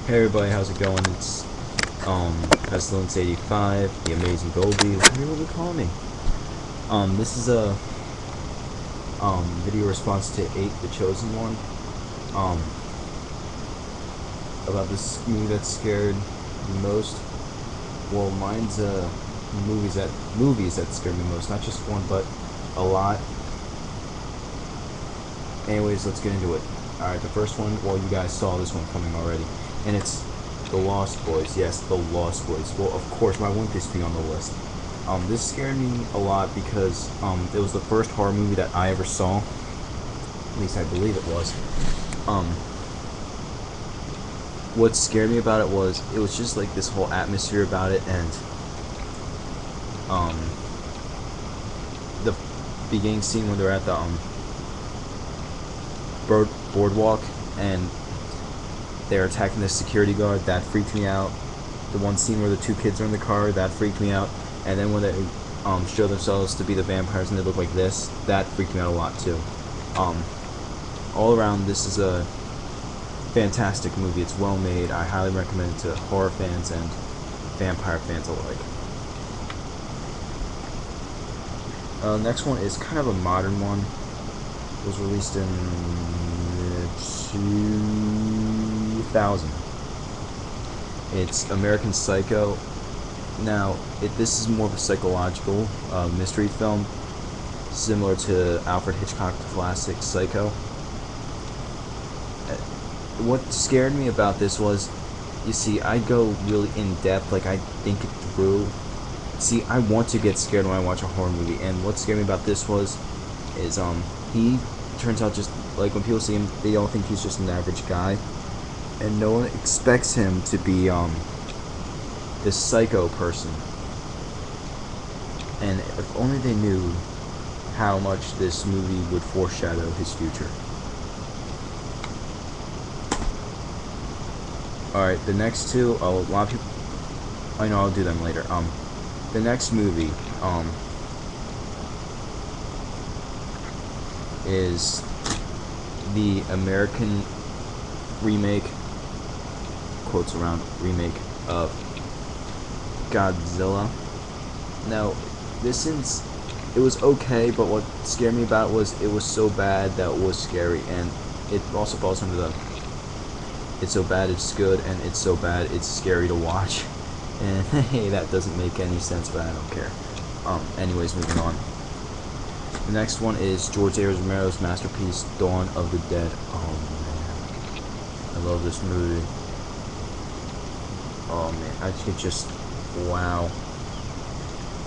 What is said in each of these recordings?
Hey everybody, how's it going? It's Pestilence85, the Amazing Goldie, whatever you want to call me. This is a video response to 8, The Chosen One. About this movie that scared me most. Well, mine's movies that scared me most, not just one, but a lot. Anyways, let's get into it. Alright, the first one, well, you guys saw this one coming already. And it's The Lost Boys. Yes, The Lost Boys. Well, of course, why wouldn't this be on the list? This scared me a lot because it was the first horror movie that I ever saw. At least I believe it was. What scared me about it was just like this whole atmosphere about it, and the beginning scene when they're at the boardwalk and they're attacking the security guard, that freaked me out. The one scene where the 2 kids are in the car, that freaked me out. And then when they show themselves to be the vampires and they look like this, that freaked me out a lot too. All around, this is a fantastic movie. It's well made. I highly recommend it to horror fans and vampire fans alike. Next one is kind of a modern one. It was released in 2000. It's American Psycho. Now, this is more of a psychological mystery film, similar to Alfred Hitchcock's classic Psycho. What scared me about this was, you see, I go really in depth, like I think it through. See, I want to get scared when I watch a horror movie, and what scared me about this is he turns out just, like, when people see him, they don't think he's just an average guy, and no one expects him to be, this psycho person. And if only they knew how much this movie would foreshadow his future. Alright, the next two, a lot of people, I know I'll do them later. The next movie, is the American remake, quotes around, remake of Godzilla. Now, it was okay, but what scared me about it was it was so bad that it was scary, and it also falls under the it's so bad it's good, and it's so bad it's scary to watch. And hey, that doesn't make any sense, but I don't care. Anyways, moving on. The next one is George A. Romero's masterpiece, Dawn of the Dead. Oh man, I love this movie. Oh man, I could just, wow.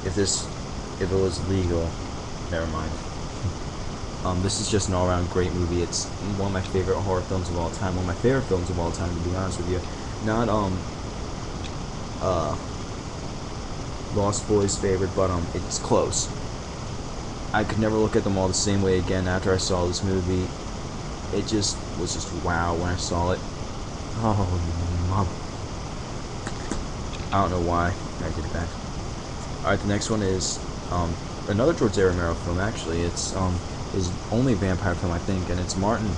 If it was legal, never mind. This is just an all-around great movie. It's one of my favorite horror films of all time. One of my favorite films of all time, to be honest with you. Not Lost Boys' favorite, but it's close. I could never look at them all the same way again after I saw this movie. It just was just wow when I saw it. Oh, mom. I don't know why I did that. Alright, the next one is another George A. Romero film. Actually, it's his only vampire film, I think, and it's Martin.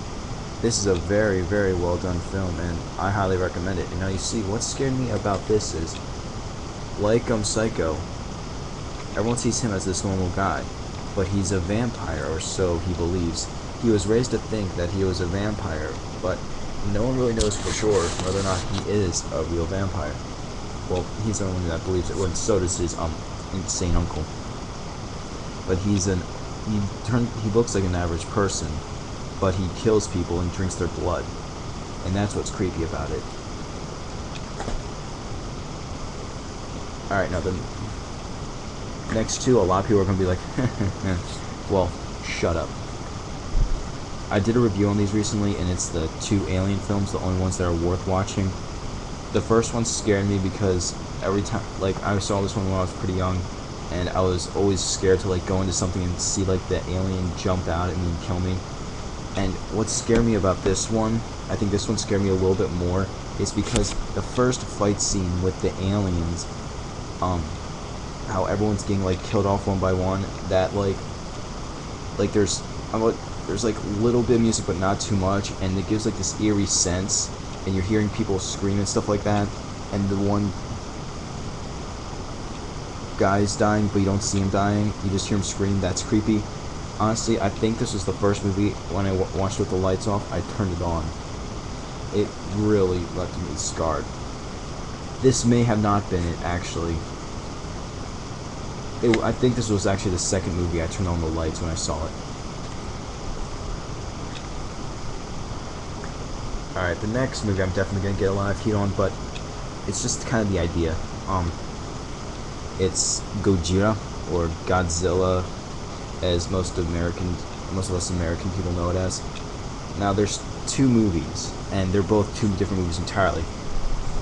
This is a very, very well done film, and I highly recommend it. And now you see, what scared me about this is, like Psycho, everyone sees him as this normal guy, but he's a vampire, or so he believes. He was raised to think that he was a vampire, but no one really knows for sure whether or not he is a real vampire. Well, he's the only one that believes it, and so does his insane uncle. But he looks like an average person, but he kills people and drinks their blood, and that's what's creepy about it. Alright, now the next two, a lot of people are going to be like, well, shut up. I did a review on these recently, and it's the 2 Alien films, the only ones that are worth watching. The first one scared me because every time, like, I saw this one when I was pretty young, and I was always scared to, like, go into something and see, like, the alien jump out at me and kill me. And what scared me about this one, I think this one scared me a little bit more, is because the first fight scene with the aliens, how everyone's getting, like, killed off one by one, that, like there's like little bit of music but not too much, and it gives like this eerie sense, and you're hearing people scream and stuff like that, and the one guy's dying, but you don't see him dying, you just hear him scream. That's creepy. Honestly, I think this was the first movie, when I watched it with the lights off, I turned it on. It really left me scarred. This may have not been it, actually. I think this was actually the second movie I turned on the lights when I saw it. Alright, the next movie I'm definitely going to get a lot of heat on, but it's just kind of the idea. It's Gojira, or Godzilla, as most of us American people know it as. Now, there's two movies, and they're both two different movies entirely.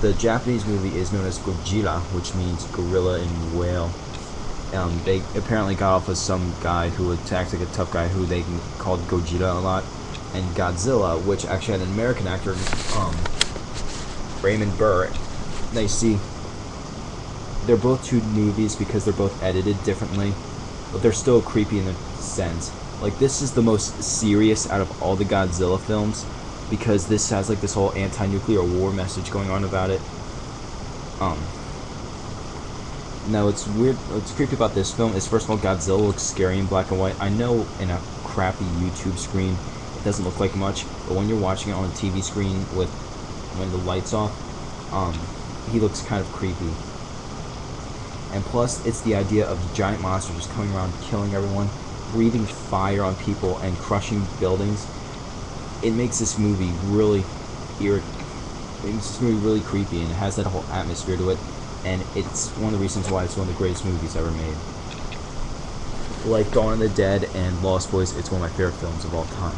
The Japanese movie is known as Gojira, which means gorilla in whale. They apparently got off of some guy who attacked like a tough guy who they called Gojira a lot. And Godzilla, which actually had an American actor, Raymond Burr. Now you see, they're both two movies because they're both edited differently, but they're still creepy in a sense. Like, this is the most serious out of all the Godzilla films, because this has like this whole anti-nuclear war message going on about it. Now, it's weird, what's creepy about this film is, first of all, Godzilla looks scary in black and white. I know in a crappy YouTube screen it doesn't look like much, but when you're watching it on a TV screen when the light's off, he looks kind of creepy. And plus, it's the idea of the giant monster just coming around, killing everyone, breathing fire on people, and crushing buildings. It makes this movie really really creepy, and it has that whole atmosphere to it. And it's one of the reasons why it's one of the greatest movies ever made. Like Dawn of the Dead and Lost Boys, it's one of my favorite films of all time.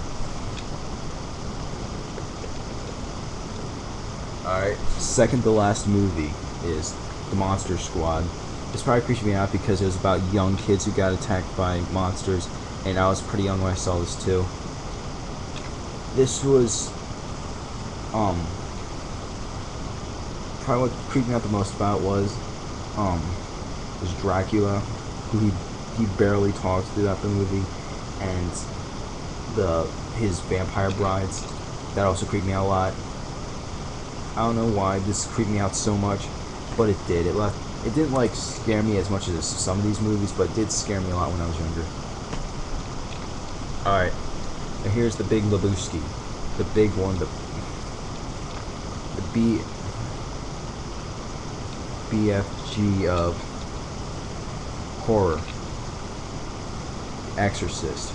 Alright, second to last movie is The Monster Squad. It's probably creeping me out because it was about young kids who got attacked by monsters, and I was pretty young when I saw this too. This was, probably what creeped me out the most about was Dracula, who he barely talks throughout the movie, and his vampire brides. That also creeped me out a lot. I don't know why this creeped me out so much, but it did. It didn't like scare me as much as some of these movies, but it did scare me a lot when I was younger. Alright, now here's the Big Lebowski. The big one, the BFG of horror. Exorcist.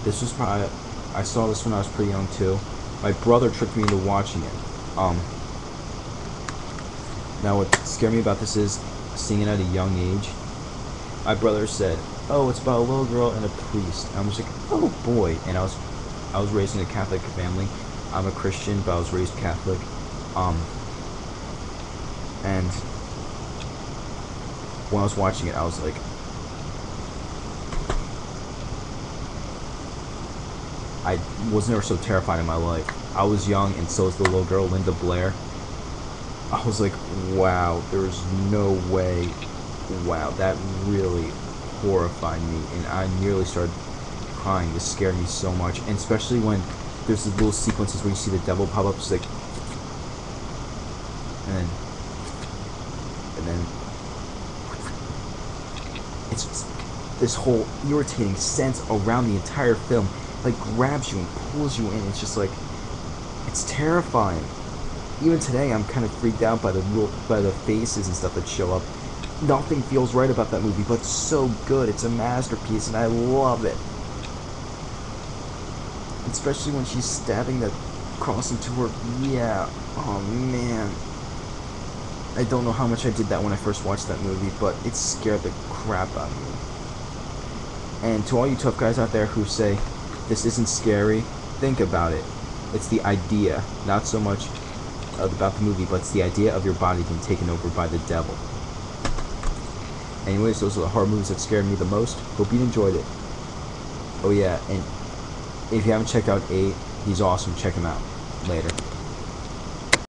This was probably, I saw this when I was pretty young too. My brother tricked me into watching it. Now what scared me about this is seeing it at a young age. My brother said, "Oh, it's about a little girl and a priest." And I was like, "Oh boy!" And I was raised in a Catholic family. I'm a Christian, but I was raised Catholic. And when I was watching it, I was like, I was never so terrified in my life. I was young, and so was the little girl, Linda Blair. I was like, wow, there's no way. Wow, that really horrified me, and I nearly started crying. This scared me so much, and especially when there's these little sequences where you see the devil pop up, it's like, and then it's just this whole irritating sense around the entire film, like grabs you and pulls you in. It's just like, it's terrifying. Even today, I'm kind of freaked out by the faces and stuff that show up. Nothing feels right about that movie, but it's so good. It's a masterpiece, and I love it. Especially when she's stabbing that cross into her. Yeah. Oh man. I don't know how much I did that when I first watched that movie, but it scared the crap out of me. And to all you tough guys out there who say this isn't scary, think about it. It's the idea, not so much about the movie, but it's the idea of your body being taken over by the devil. Anyways, those are the horror movies that scared me the most. Hope you enjoyed it. Oh yeah, and if you haven't checked out 8, he's awesome. Check him out. Later.